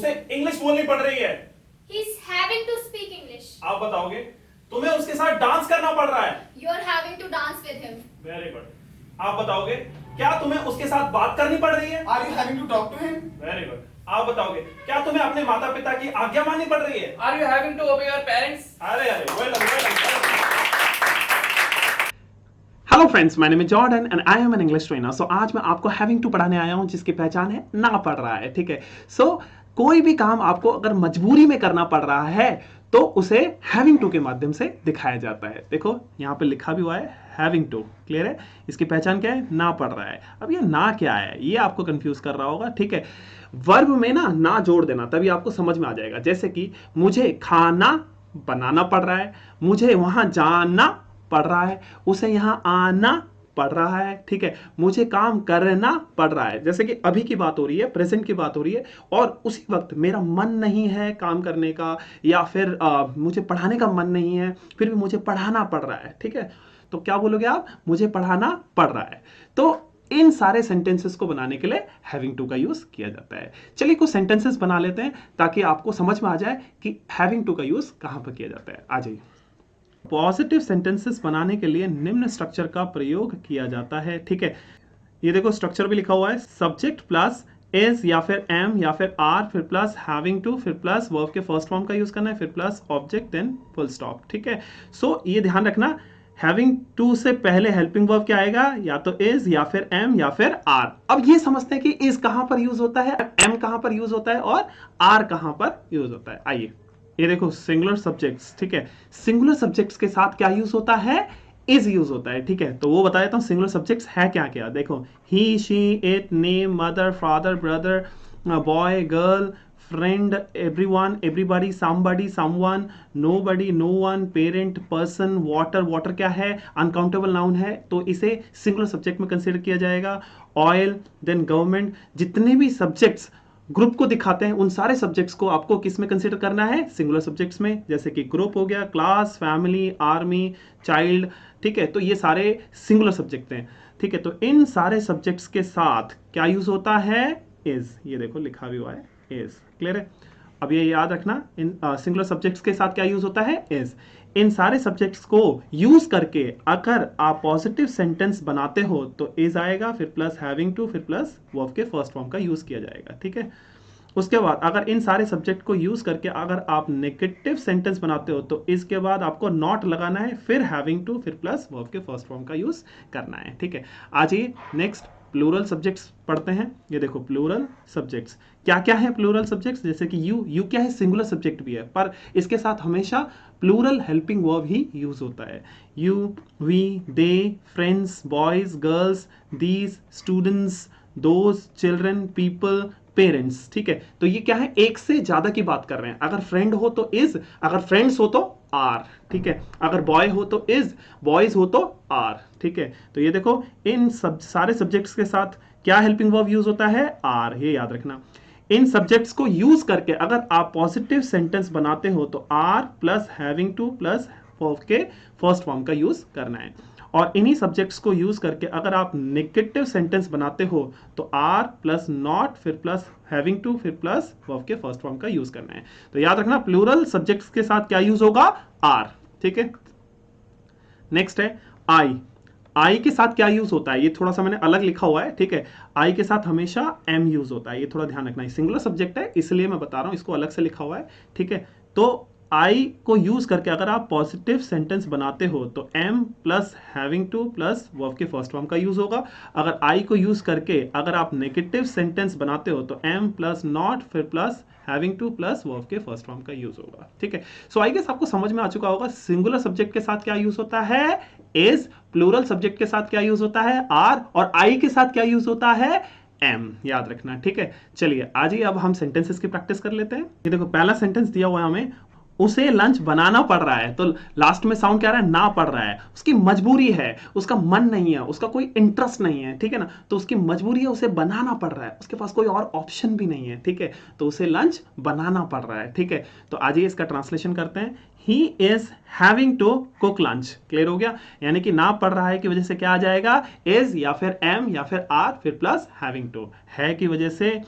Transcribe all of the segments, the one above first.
उसे इंग्लिश बोलनी पड़ रही है। He's having to speak English. आप बताओगे तुम्हें उसके साथ डांस करना पड़ रहा है। You're having to dance with him. Very good. आप बताओगे क्या तुम्हें उसके साथ बात करनी पड़ रही है। Are you having to talk to him? Very good. आप बताओगे क्या तुम्हें अपने माता पिता की आज्ञा माननी पड़ रही है। Are you having to obey your parents? अरे well done. Hello friends, my name is Jordan and I am an English trainer. So आज मैं आपको हैविंग टू पढ़ाने आया हूं जिसकी पहचान है ना पढ़ रहा है। ठीक है, सो कोई भी काम आपको अगर मजबूरी में करना पड़ रहा है तो उसे हैविंग टू के माध्यम से दिखाया जाता है। देखो यहाँ पे लिखा भी हुआ है हैविंग टू, क्लियर है। इसकी पहचान क्या है, ना पढ़ रहा है। अब ये ना क्या है ये आपको कंफ्यूज कर रहा होगा। ठीक है, वर्ब में ना जोड़ देना तभी आपको समझ में आ जाएगा। जैसे कि मुझे खाना बनाना पड़ रहा है, मुझे वहां जाना पड़ रहा है, उसे यहां आना पड़ रहा है। ठीक है, मुझे काम करना पड़ रहा है। जैसे कि अभी की बात हो रही है, प्रेजेंट की बात हो रही है और उसी वक्त मेरा मन नहीं है काम करने का या फिर मुझे पढ़ाने का मन नहीं है, फिर भी मुझे पढ़ाना पड़ रहा है। ठीक है, तो क्या बोलोगे आप, मुझे पढ़ाना पड़ रहा है। तो इन सारे सेंटेंसेस को बनाने के लिए हैविंग टू का यूज किया जाता है। चलिए कुछ सेंटेंसेस बना लेते हैं ताकि आपको समझ में आ जाए कि हैविंग टू का यूज कहां पर किया जाता है। आ जाइए। पॉजिटिव सेंटेंसेस बनाने के लिए निम्न स्ट्रक्चर का प्रयोग किया जाता है। ठीक है, ये देखो स्ट्रक्चर भी लिखा हुआ है, सब्जेक्ट प्लस इज या फिर एम या फिर आर, फिर प्लस हैविंग टू, फिर प्लस वर्ब के फर्स्ट फॉर्म का यूज करना है, फिर plus object then full stop. ठीक है, सो ये ध्यान रखना, हैविंग टू से पहले हेल्पिंग वर्ब क्या आएगा, या तो इज या फिर एम या फिर आर। अब ये समझते हैं कि इज कहां पर यूज होता है, एम कहां पर यूज होता है और आर कहां पर यूज होता है। आइए, ये देखो सिंगुलर सब्जेक्ट्स। ठीक है, सिंगुलर सब्जेक्ट्स के साथ क्या यूज होता है, इज यूज होता है। ठीक है, तो वो बता देता हूं सिंगुलर सब्जेक्ट्स है क्या क्या। देखो he, she, it, name, mother, father, brother, boy, girl, friend, everyone, everybody, somebody, someone, nobody, no one, parent, person, water. Water क्या है, अनकाउंटेबल नाउन है तो इसे सिंगुलर सब्जेक्ट में कंसीडर किया जाएगा। ऑयल, देन गवर्नमेंट, जितने भी सब्जेक्ट्स ग्रुप को दिखाते हैं उन सारे सब्जेक्ट्स को आपको किस में कंसीडर करना है, सिंगुलर सब्जेक्ट्स में। जैसे कि ग्रुप हो गया, क्लास, फैमिली, आर्मी, चाइल्ड। ठीक है, तो ये सारे सिंगुलर सब्जेक्ट हैं। ठीक है, तो इन सारे सब्जेक्ट्स के साथ क्या यूज होता है, इज। ये देखो लिखा भी हुआ है इज, क्लियर है। अब ये याद रखना, इन सिंगुलर सब्जेक्ट्स के साथ क्या यूज होता है, इज। इन सारे सब्जेक्ट्स को यूज करके अगर आप पॉजिटिव सेंटेंस बनाते हो तो इज आएगा, फिर प्लस हैविंग टू, फिर प्लस वर्ब के फर्स्ट फॉर्म का यूज किया जाएगा। ठीक है, उसके बाद अगर इन सारे सब्जेक्ट को यूज करके अगर आप नेगेटिव सेंटेंस बनाते हो तो इसके बाद आपको नॉट लगाना है, फिर हैविंग टू, फिर प्लस वर्ब के फर्स्ट फॉर्म का यूज करना है। ठीक है, आज ये नेक्स्ट प्लूरल सब्जेक्ट्स पढ़ते हैं। ये देखो प्लूरल सब्जेक्ट्स क्या क्या है। प्लूरल सब्जेक्ट्स जैसे कि यू क्या है, सिंगुलर सब्जेक्ट भी है पर इसके साथ हमेशा प्लूरल हेल्पिंग वर्ब ही यूज होता है। You, we, they, friends, boys, girls, these, students, those, children, people, parents. ठीक है, तो ये क्या है, एक से ज्यादा की बात कर रहे हैं। अगर फ्रेंड हो तो इज, अगर फ्रेंड्स हो तो आर। ठीक है, अगर बॉय हो तो इज, बॉयज हो तो आर। ठीक है, तो ये देखो इन सब सारे सब्जेक्ट्स के साथ क्या हेल्पिंग वर्ब यूज होता है, आर। ये याद रखना। इन सब्जेक्ट्स को यूज करके अगर आप पॉजिटिव सेंटेंस बनाते हो तो are plus having to plus verb के फर्स्ट फॉर्म का यूज करना है। और इन्हीं सब्जेक्ट्स को यूज करके अगर आप नेगेटिव सेंटेंस बनाते हो तो आर प्लस नॉट, फिर प्लस हैविंग टू, फिर प्लस वर्ब के फर्स्ट फॉर्म का यूज करना है। तो याद रखना प्लूरल सब्जेक्ट्स के साथ क्या यूज होगा, आर। ठीक है, नेक्स्ट है आई। आई के साथ क्या यूज होता है, ये थोड़ा सा मैंने अलग लिखा हुआ है। ठीक है, आई के साथ हमेशा एम यूज होता है, ये थोड़ा ध्यान रखना है। सिंगुलर सब्जेक्ट है इसलिए मैं बता रहा हूं, इसको अलग से लिखा हुआ है। ठीक है, तो आई को यूज करके अगर आप पॉजिटिव सेंटेंस बनाते हो तो am plus having to plus verb के फर्स्ट फॉर्म का यूज होगा। अगर आई को यूज करके अगर आप नेगेटिव सेंटेंस बनाते हो तो एम प्लस नॉट, फिर plus having to plus verb के फर्स्ट फॉर्म का यूज होगा। ठीक है, सो आई गेस आपको समझ में आ चुका होगा सिंगुलर सब्जेक्ट के साथ क्या यूज होता है, इज। प्लूरल सब्जेक्ट के साथ क्या यूज होता है, आर। और आई के साथ क्या यूज होता है, एम। याद रखना। ठीक है, चलिए आज ही अब हम सेंटेंसेस की प्रैक्टिस कर लेते हैं। ये देखो पहला सेंटेंस दिया हुआ है हमें, उसे लंच बनाना पड़ रहा है। तो लास्ट में साउंड क्या आ रहा है, ना पड़ रहा है। उसकी मजबूरी है, उसका मन नहीं है, उसका कोई इंटरेस्ट नहीं है। ठीक है ना, तो उसकी मजबूरी है, उसे बनाना पड़ रहा है, उसके पास कोई और ऑप्शन भी नहीं है। ठीक है, तो उसे लंच बनाना पड़ रहा है। ठीक है, तो आज ये इसका ट्रांसलेशन करते हैं। He is having to cook lunch. Clear हो गया, यानी कि ना पड़ रहा है की वजह से क्या आ जाएगा, इज या फिर एम या फिर आर, फिर प्लस हैविंग टू। है की वजह से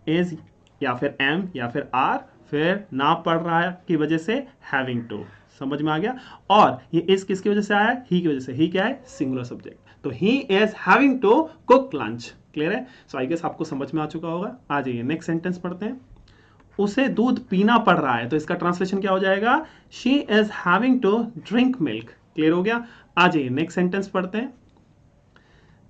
इज या फिर एम या फिर आर, फिर ना पढ़ रहा है की वजह से हैविंग टू। समझ में आ गया। और ये इस किसकी वजह से आया है? ही की वजह से। ही क्या है? Singular subject. तो he is having to cook lunch. Clear है? सो आई गेस आपको समझ में आ चुका होगा। आ जाइए नेक्स्ट सेंटेंस पढ़ते हैं। उसे दूध पीना पड़ रहा है, तो इसका ट्रांसलेशन क्या हो जाएगा? She is having to drink milk. Clear हो गया। आ जाइए नेक्स्ट सेंटेंस पढ़ते हैं।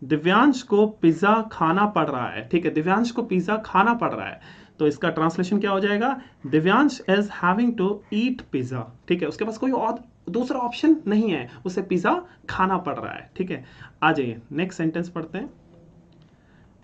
दिव्यांश को पिज्जा खाना पड़ रहा है। ठीक है, दिव्यांश को पिज्जा खाना पड़ रहा है, तो इसका ट्रांसलेशन क्या हो जाएगा? Divyansh is having to eat pizza. ठीक है, उसके पास कोई और दूसरा ऑप्शन नहीं है, उसे पिज्जा खाना पड़ रहा है। ठीक है, आ जाइए नेक्स्ट सेंटेंस पढ़ते हैं।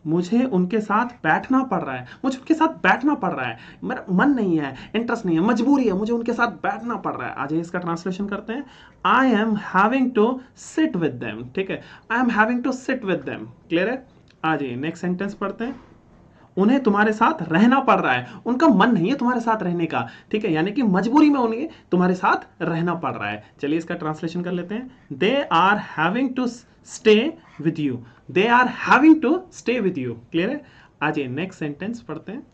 मुझे उनके साथ बैठना पड़ रहा है, मुझे उनके साथ बैठना पड़ रहा है, मेरा मन नहीं है, इंटरेस्ट नहीं है, मजबूरी है, मुझे उनके साथ बैठना पड़ रहा है। आज इसका ट्रांसलेशन करते हैं। I am having to sit with them. ठीक है, I am having to sit with them. Clear है? आज नेक्स्ट सेंटेंस पढ़ते हैं। उन्हें तुम्हारे साथ रहना पड़ रहा है, उनका मन नहीं है तुम्हारे साथ रहने का। ठीक है, यानी कि मजबूरी में उन्हें तुम्हारे साथ रहना पड़ रहा है। चलिए इसका ट्रांसलेशन कर लेते हैं। They are having to stay with you. They are having to stay with you. Clear है? आज नेक्स्ट सेंटेंस पढ़ते हैं।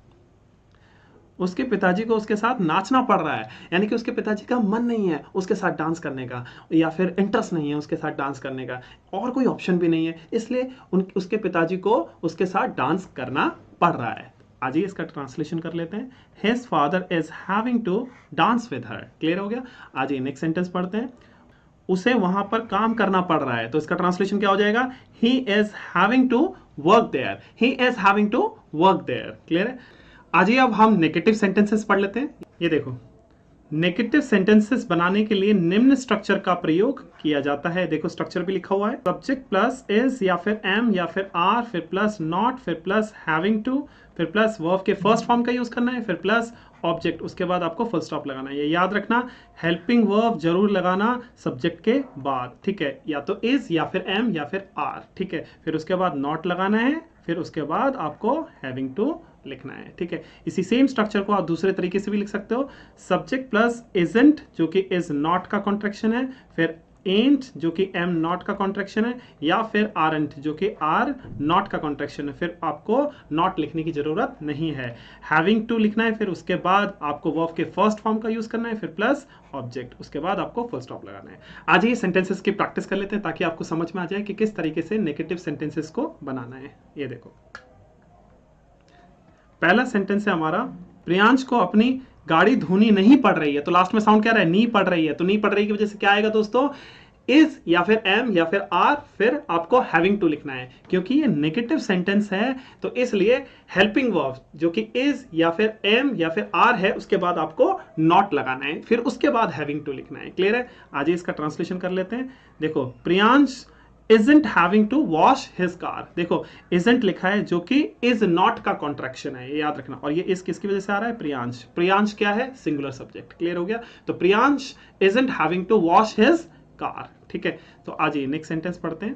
उसके पिताजी को उसके साथ नाचना पड़ रहा है, यानी कि उसके पिताजी का मन नहीं है उसके साथ डांस करने का, या फिर इंटरेस्ट नहीं है उसके साथ डांस करने का, और कोई ऑप्शन भी नहीं है, इसलिए उसके पिताजी को उसके साथ डांस करना पड़ रहा है। आज इसका ट्रांसलेशन कर लेते हैं। His father is having to dance with her. Clear हो गया। आज नेक्स्ट सेंटेंस पढ़ते हैं। उसे वहां पर काम करना पड़ रहा है, तो इसका ट्रांसलेशन क्या हो जाएगा? He is having to work there. He is having to work there. Clear है? आज अब हम नेगेटिव सेंटेंसेस पढ़ लेते हैं। ये देखो, नेगेटिव सेंटेंसेस बनाने के लिए निम्न स्ट्रक्चर का प्रयोग किया जाता है। देखो स्ट्रक्चर भी लिखा हुआ है। सब्जेक्ट प्लस इज या फिर एम या फिर आर, फिर प्लस नॉट, फिर प्लस हैविंग टू, फिर प्लस वर्ब के फर्स्ट फॉर्म का यूज करना है, फिर प्लस ऑब्जेक्ट, उसके बाद आपको फुल स्टॉप लगाना है। ये याद रखना, हेल्पिंग वर्ब जरूर लगाना सब्जेक्ट के बाद। ठीक है, या तो इज या फिर एम या फिर आर। ठीक है, फिर उसके बाद नॉट लगाना है, फिर उसके बाद आपको हैविंग टू लिखना है। ठीक है, इसी सेम स्ट्रक्चर को आप दूसरे तरीके से भी लिख सकते हो। सब्जेक्ट प्लस इजंट जो कि इज नॉट का कॉन्ट्रैक्शन है, फिर एंट जो कि एम नॉट का कॉन्ट्रैक्शन है, या फिर आरंट जो कि आर नॉट का कॉन्ट्रैक्शन है। फिर आपको नॉट लिखने की जरूरत नहीं है, हैविंग टू लिखना है, फिर उसके बाद आपको वर्ब के फर्स्ट फॉर्म का यूज करना है, फिर प्लस ऑब्जेक्ट, उसके बाद आपको फुल स्टॉप लगाना है। आज ये सेंटेंसेस की प्रैक्टिस कर लेते हैं ताकि आपको समझ में आ जाए कि किस तरीके से नेगेटिव सेंटेंसेस को बनाना है। ये देखो, पहला सेंटेंस है हमारा, प्रियांश को अपनी गाड़ी धोनी नहीं पड़ रही है, तो लास्ट में साउंड क्या रहा है? नी पड़ रही है। तो नी पड़ रही की वजह से क्या आएगा दोस्तों? इज या फिर एम या फिर आर, फिर आपको हैविंग टू लिखना है। क्योंकि ये नेगेटिव सेंटेंस है तो इसलिए हेल्पिंग वर्ब जो कि इज या फिर एम या फिर आर है, उसके बाद आपको नॉट लगाना है, फिर उसके बाद हैविंग टू लिखना है। क्लियर है? आज इसका ट्रांसलेशन कर लेते हैं। देखो, Priyansh isn't having to wash his car। देखो isn't लिखा है जो कि is not का कॉन्ट्रैक्शन है, ये याद रखना। और ये इस किसकी वजह से आ रहा है? प्रियांश। प्रियांश क्या है? Singular subject. क्लियर हो गया? तो Priyansh isn't having to wash his car। ठीक है, तो आज ये नेक्स्ट सेंटेंस पढ़ते हैं।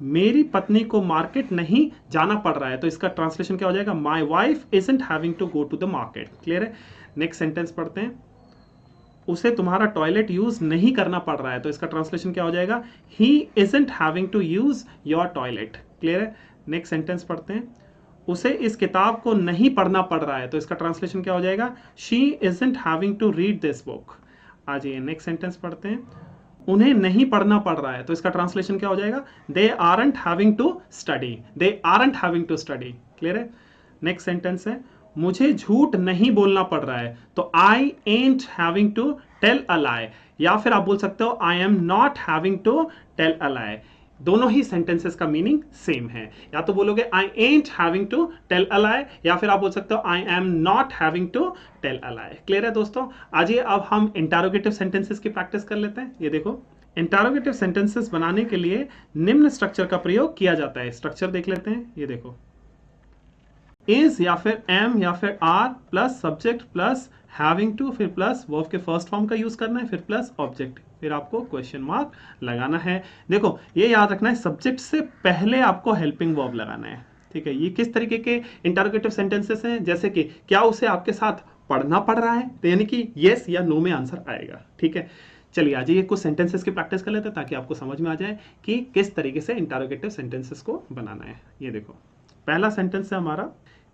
मेरी पत्नी को मार्केट नहीं जाना पड़ रहा है, तो इसका ट्रांसलेशन क्या हो जाएगा? My wife isn't having to go to the market। Clear है? नेक्स्ट सेंटेंस पढ़ते हैं। उसे तुम्हारा टॉयलेट यूज नहीं करना पड़ रहा है, तो इसका ट्रांसलेशन क्या हो जाएगा? He isn't having to use your toilet. Clear है? नेक्स्ट सेंटेंस पढ़ते हैं। उसे इस किताब को नहीं पढ़ना पड़ रहा है, तो इसका ट्रांसलेशन क्या हो जाएगा? She isn't having to read this book. आज ये नेक्स्ट सेंटेंस पढ़ते हैं। उन्हें नहीं पढ़ना पड़ रहा है, तो इसका ट्रांसलेशन क्या हो जाएगा? They aren't having to study. They aren't having to study. Clear है? नेक्स्ट सेंटेंस है, मुझे झूठ नहीं बोलना पड़ रहा है, तो I ain't having to tell a lie, या फिर आप बोल सकते हो I am not having to tell a lie. दोनों ही सेंटेंसेस का मीनिंग सेम है। या तो बोलोगे I ain't having to tell a lie, या फिर आप बोल सकते हो I am not having to tell a lie. Clear है दोस्तों? आइए अब हम इंटरोगेटिव सेंटेंसेस की प्रैक्टिस कर लेते हैं। ये देखो, इंटरोगेटिव सेंटेंसेस बनाने के लिए निम्न स्ट्रक्चर का प्रयोग किया जाता है। स्ट्रक्चर देख लेते हैं। ये देखो, इज या फिर एम या फिर are plus subject plus having to, फिर प्लस वर्ब के फर्स्ट फॉर्म का यूज करना है, फिर प्लस ऑब्जेक्ट, फिर आपको क्वेश्चन मार्क लगाना है। देखो ये याद रखना है, सब्जेक्ट से पहले आपको हेल्पिंग वर्ब लगाना है। ठीक है, ये किस तरीके के इंटरोगेटिव सेंटेंसेस हैं? जैसे कि क्या उसे आपके साथ पढ़ना पड़ रहा है, तो यानी कि येस या नो में आंसर आएगा। ठीक है, चलिए आज ये कुछ सेंटेंसेस की प्रैक्टिस कर लेते हैं ताकि आपको समझ में आ जाए कि किस तरीके से इंटरोगेटिव सेंटेंसेस को बनाना है। ये देखो, पहला सेंटेंस है हमारा,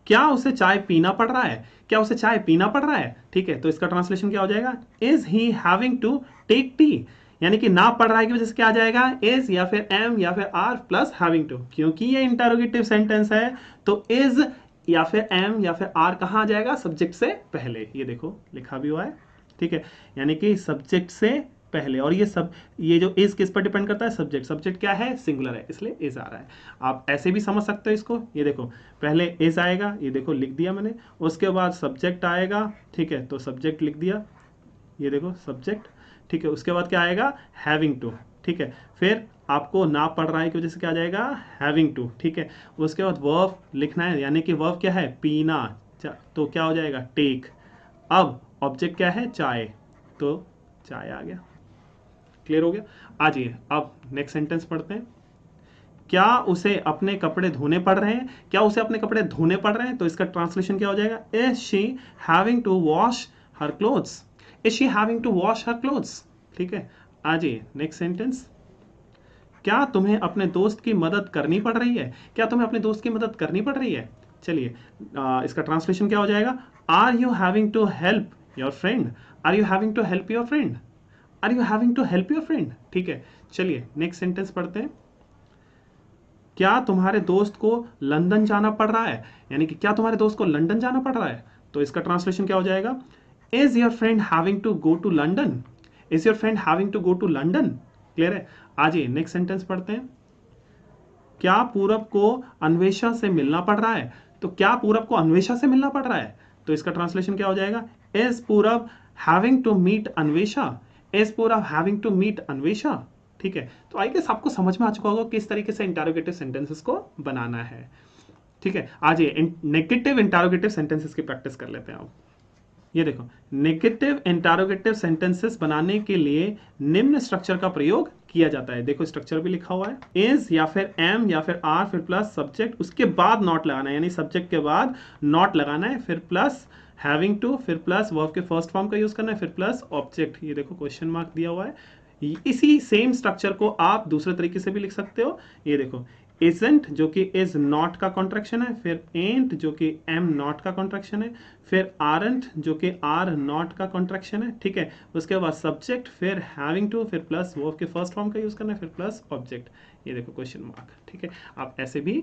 क्या उसे चाय पीना पड़ रहा है, क्या उसे चाय पीना पड़ रहा है, ठीक है। तो इसका ट्रांसलेशन क्या हो जाएगा, is he having to take tea, यानी कि ना पढ़ रहा है की वजह से क्या आ जाएगा, इज या फिर एम या फिर आर प्लस हैविंग टू। क्योंकि ये इंटरोगेटिव सेंटेंस है तो इज या फिर एम या फिर आर कहाँ आ जाएगा, सब्जेक्ट से पहले। ये देखो लिखा भी हुआ है, ठीक है, यानी कि सब्जेक्ट से पहले। और ये जो इज किस पर डिपेंड करता है, सब्जेक्ट। सब्जेक्ट क्या है, सिंगुलर है, इसलिए इज आ रहा है। आप ऐसे भी समझ सकते हो इसको। ये देखो पहले इज आएगा, ये देखो लिख दिया मैंने, उसके बाद सब्जेक्ट आएगा, ठीक है, तो सब्जेक्ट लिख दिया, ये देखो सब्जेक्ट, ठीक है। उसके बाद क्या आएगा, हैविंग टू, ठीक है। फिर आपको ना पढ़ रहा है की वजह से क्या आ जाएगा, हैविंग टू, ठीक है। उसके बाद वर्ब लिखना है, यानी कि वर्ब क्या है, पीना, तो क्या हो जाएगा, टेक। अब ऑब्जेक्ट क्या है, चाय, तो चाय आ गया। क्लियर हो गया। आ जाइए अब नेक्स्ट सेंटेंस पढ़ते हैं। क्या उसे अपने कपड़े धोने पड़ रहे हैं, क्या उसे अपने कपड़े धोने पड़ रहे हैं, तो इसका ट्रांसलेशन क्या हो जाएगा, is she having to wash her clothes, is she having to wash her clothes, ठीक है। आ जाइए नेक्स्ट सेंटेंस। क्या तुम्हें अपने दोस्त की मदद करनी पड़ रही है, क्या तुम्हें अपने दोस्त की मदद करनी पड़ रही है। चलिए इसका ट्रांसलेशन क्या हो जाएगा, are you having to help your friend, are you having to help your friend, are you having to help your friend, ठीक है। चलिए नेक्स्ट सेंटेंस पढ़ते हैं। क्या तुम्हारे दोस्त को लंदन जाना पड़ रहा है, यानी कि क्या तुम्हारे दोस्त को लंदन जाना पड़ रहा है, तो इसका ट्रांसलेशन क्या हो जाएगा, is your friend having to go to London, is your friend having to go to London. Clear है। आ जाइए नेक्स्ट सेंटेंस पढ़ते हैं। क्या पूरब को अन्वेषा से मिलना पड़ रहा है, तो क्या पूरब को अन्वेषा से मिलना पड़ रहा है, तो इसका ट्रांसलेशन क्या हो जाएगा, is Purab having to meet Anvesha, is Purab having to meet Anvesha, ठीक है। तो आई गेस आपको समझ में आ चुका होगा किस तरीके से इंटरोगेटिव सेंटेंसेस को बनाना है, ठीक है। आज ये नेगेटिव इंटरोगेटिव सेंटेंसेस की प्रैक्टिस कर लेते हैं अब। ये देखो नेगेटिव इंटरोगेटिव सेंटेंसेस बनाने के लिए निम्न स्ट्रक्चर का प्रयोग किया जाता है। देखो स्ट्रक्चर भी लिखा हुआ है, इज या फिर एम या फिर आर फिर प्लस सब्जेक्ट, उसके बाद नॉट लगाना है, यानी सब्जेक्ट के बाद नॉट लगाना है, फिर प्लस हैविंग टू, फिर प्लस वर्ब के फर्स्ट फॉर्म का यूज करना है, फिर प्लस ऑब्जेक्ट। ये देखो क्वेश्चन मार्क दिया हुआ है। इसी सेम स्ट्रक्चर को आप दूसरे तरीके से भी लिख सकते हो। ये देखो isn't जो कि is not का कॉन्ट्रैक्शन है, फिर ain't जो कि am not का कॉन्ट्रैक्शन है, फिर aren't जो कि are not का कॉन्ट्रैक्शन है, ठीक है। उसके बाद सब्जेक्ट, फिर having to, फिर प्लस वर्ब के फर्स्ट फॉर्म का यूज करना है, फिर प्लस ऑब्जेक्ट। ये देखो क्वेश्चन मार्क, ठीक है। आप ऐसे भी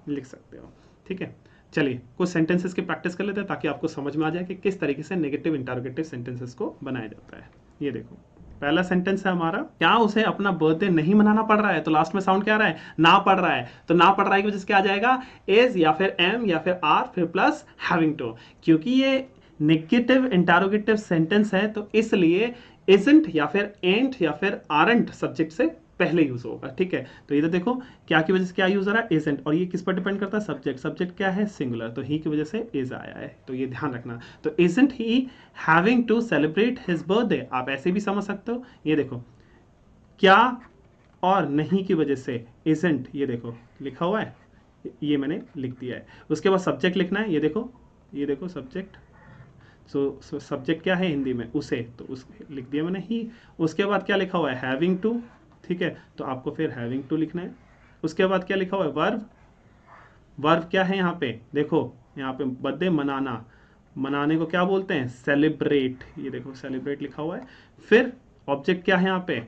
लिख सकते हो, ठीक है। चलिए कुछ सेंटेंसेस की प्रैक्टिस कर लेते हैं ताकि आपको समझ में आ जाए कि किस तरीके से नेगेटिव इंटरोगेटिव सेंटेंसेस को बनाया जाता है। ये देखो पहला सेंटेंस है हमारा, क्या उसे अपना बर्थडे नहीं मनाना पड़ रहा है, तो लास्ट में साउंड क्या आ रहा है, ना पड़ रहा है, तो ना पड़ रहा है की वजह से क्या आ जाएगा, इज या फिर एम या फिर आर फिर प्लस हैविंग टू। क्योंकि ये नेगेटिव इंटरोगेटिव सेंटेंस है तो इसलिए isn't या फिर ain't या फिर aren't सब्जेक्ट से पहले यूज होगा, ठीक है। तो इधर देखो क्या की वजह से क्या यूज हो रहा है, isn't, और ये किस पर डिपेंड करता है, सब्जेक्ट। सब्जेक्ट क्या है, सिंगुलर, तो ही की वजह से is आया है, तो ये ध्यान रखना। तो isn't he having to celebrate his birthday, आप ऐसे भी समझ सकते हो। ये देखो क्या और नहीं की वजह से isn't, ये देखो लिखा हुआ है, ये मैंने लिख दिया है। उसके बाद सब्जेक्ट लिखना है, ये देखो सब्जेक्ट, सो सब्जेक्ट क्या है हिंदी में, उसे, तो उस लिख दिया मैंने ही। उसके बाद क्या लिखा हुआ है, हैविंग टू, ठीक है, तो आपको फिर हैविंग टू लिखना है। उसके बाद क्या लिखा हुआ है, वर्ब, वर्ब क्या है यहाँ पे, देखो यहाँ पे बर्थडे मनाना, मनाने को क्या बोलते हैं, सेलिब्रेट, ये देखो सेलिब्रेट लिखा हुआ है। फिर ऑब्जेक्ट क्या है यहाँ पे,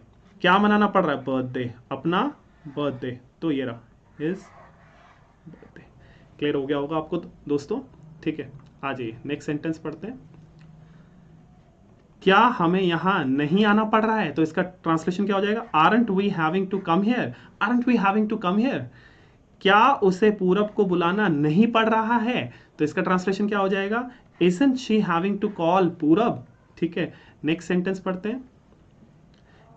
क्या मनाना पड़ रहा है, बर्थडे, अपना बर्थडे, तो ये रहा इज बर्थडे। क्लियर हो गया होगा आपको दोस्तों, ठीक है। आ जाइए नेक्स्ट सेंटेंस पढ़ते हैं। क्या हमें यहाँ नहीं आना पड़ रहा है, तो इसका ट्रांसलेशन क्या हो जाएगा, aren't we having to come here, aren't we having to come here। क्या उसे पूरब को बुलाना नहीं पड़ रहा है, तो इसका ट्रांसलेशन क्या हो जाएगा, isn't she having to call पूरब, ठीक है। नेक्स्ट सेंटेंस पढ़ते हैं।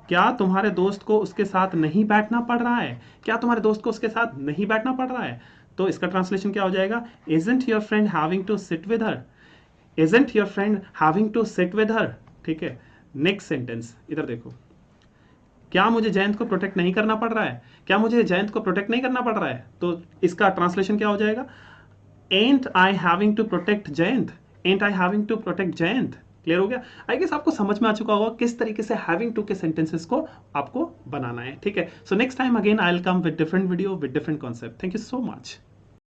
क्या तुम्हारे दोस्त को उसके साथ नहीं बैठना पड़ रहा है, क्या तुम्हारे दोस्त को उसके साथ नहीं बैठना पड़ रहा है, तो इसका ट्रांसलेशन क्या हो जाएगा, isn't your friend having to sit with her, isn't your friend having to sit with her, ठीक है। नेक्स्ट सेंटेंस इधर देखो, क्या मुझे जयंत को प्रोटेक्ट नहीं करना पड़ रहा है, क्या मुझे जयंत को प्रोटेक्ट नहीं करना पड़ रहा है, तो इसका ट्रांसलेशन क्या हो जाएगा, ain't I having to protect Jayant, ain't I having to protect Jayant. Clear हो गया। आई गेस आपको समझ में आ चुका होगा किस तरीके से हैविंग टू के सेंटेंसेस को आपको बनाना है, ठीक है। So next time again I will come with different video with different concept. Thank you so much.